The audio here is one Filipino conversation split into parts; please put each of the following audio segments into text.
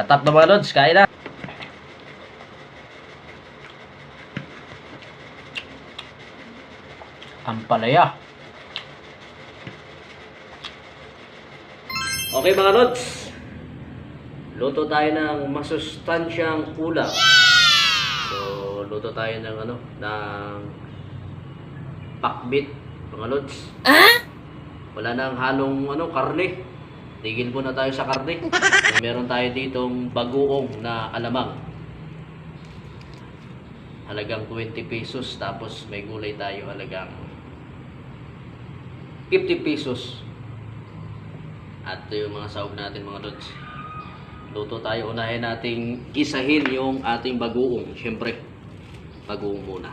Tatap na mga lods, kain na. Ampalaya. Okay mga lods, luto tayo ng masustansyang ulam. So, luto tayo ng ng pakbit mga lods. Wala nang halong karne. Tigil muna tayo sa karne. Meron tayo ditong bagoong na alamang. Halagang 20 pesos. Tapos may gulay tayo halagang 50 pesos. At ito yung mga sahog natin mga lods. Luto tayo. Unahin nating isahin yung ating bagoong. Siyempre, bagoong muna.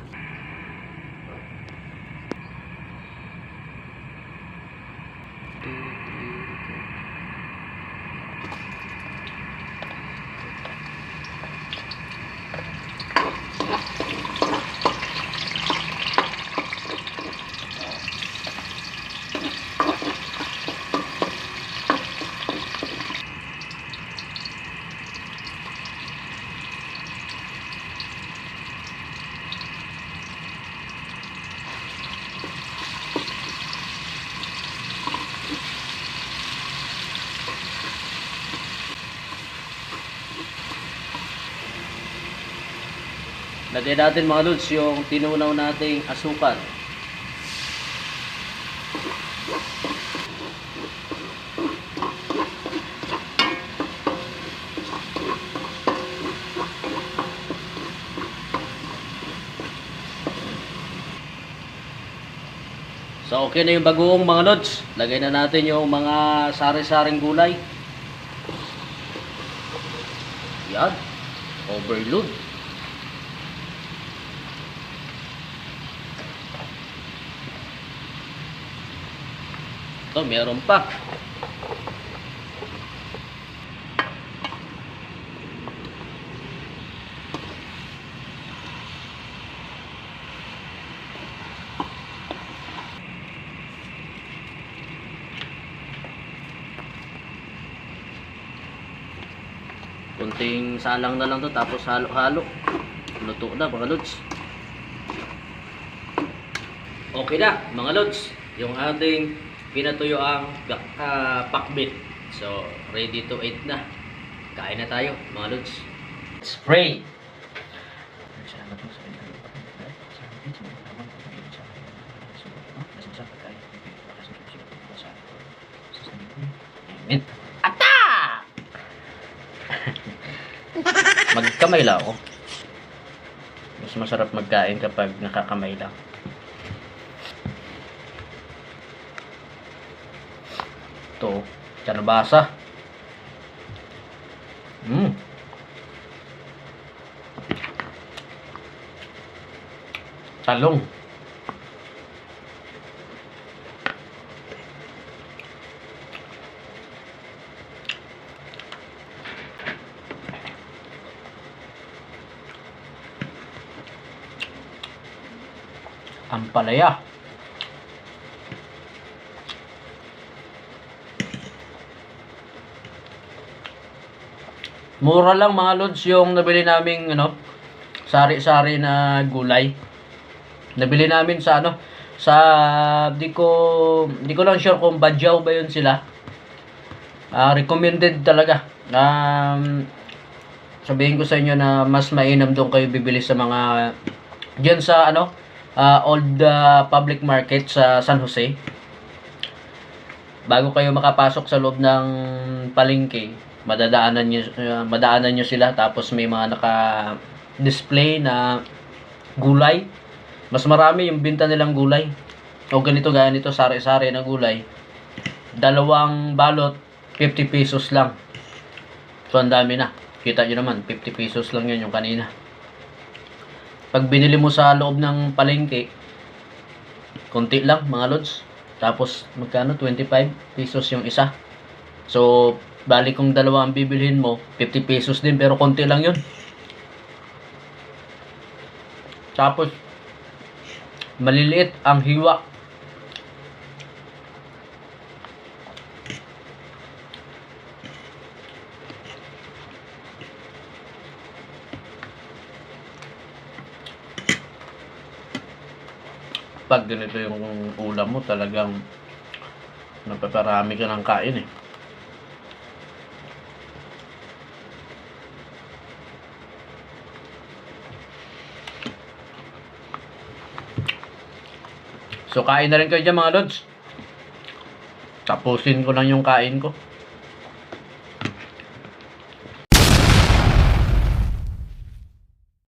Lagay natin mga lods yung tinunaw nating asukal. So okay na yung bagoong mga lods. Lagay na natin yung mga sari-saring gulay. Yan. Overload. Ito, meron pa. Kunting salang na lang to, tapos halo-halo. Luto na mga lods. Okay na mga lods. Yung ating pinatuyo ang pakbit. So, ready to eat na. Kain na tayo, mga lods. Spray! Ata! Magkamay lang ako. Mas masarap magkain kapag nakakamay lang. Ito, kalabasa. Talong. Ampalaya. Mura lang mga lods yung nabili naming sari-sari na gulay. Nabili namin sa di ko lang sure kung Badyaw ba yun sila. Recommended talaga. Sabihin ko sa inyo na mas mainam doon kayo bibili sa mga diyan sa old public market sa San Jose. Bago kayo makapasok sa loob ng palengke, madaanan nyo sila, tapos may mga naka-display na gulay. Mas marami yung binta nilang gulay. O ganito, gaya nito, sari-sari na gulay. 2 balot, 50 pesos lang. So, ang dami na. Kita nyo naman, 50 pesos lang yun yung kanina. Pag binili mo sa loob ng palengke, konti lang mga lods. Tapos, magkano? 25 pesos yung isa. So, bali kung 2 ang bibilhin mo, 50 pesos din, pero konti lang yun. Tapos, maliliit ang hiwa. Pag ganito yung ulam mo, talagang napaparami ka ng kain eh. So kain na rin kayo dyan mga lods. Tapusin ko lang yung kain ko.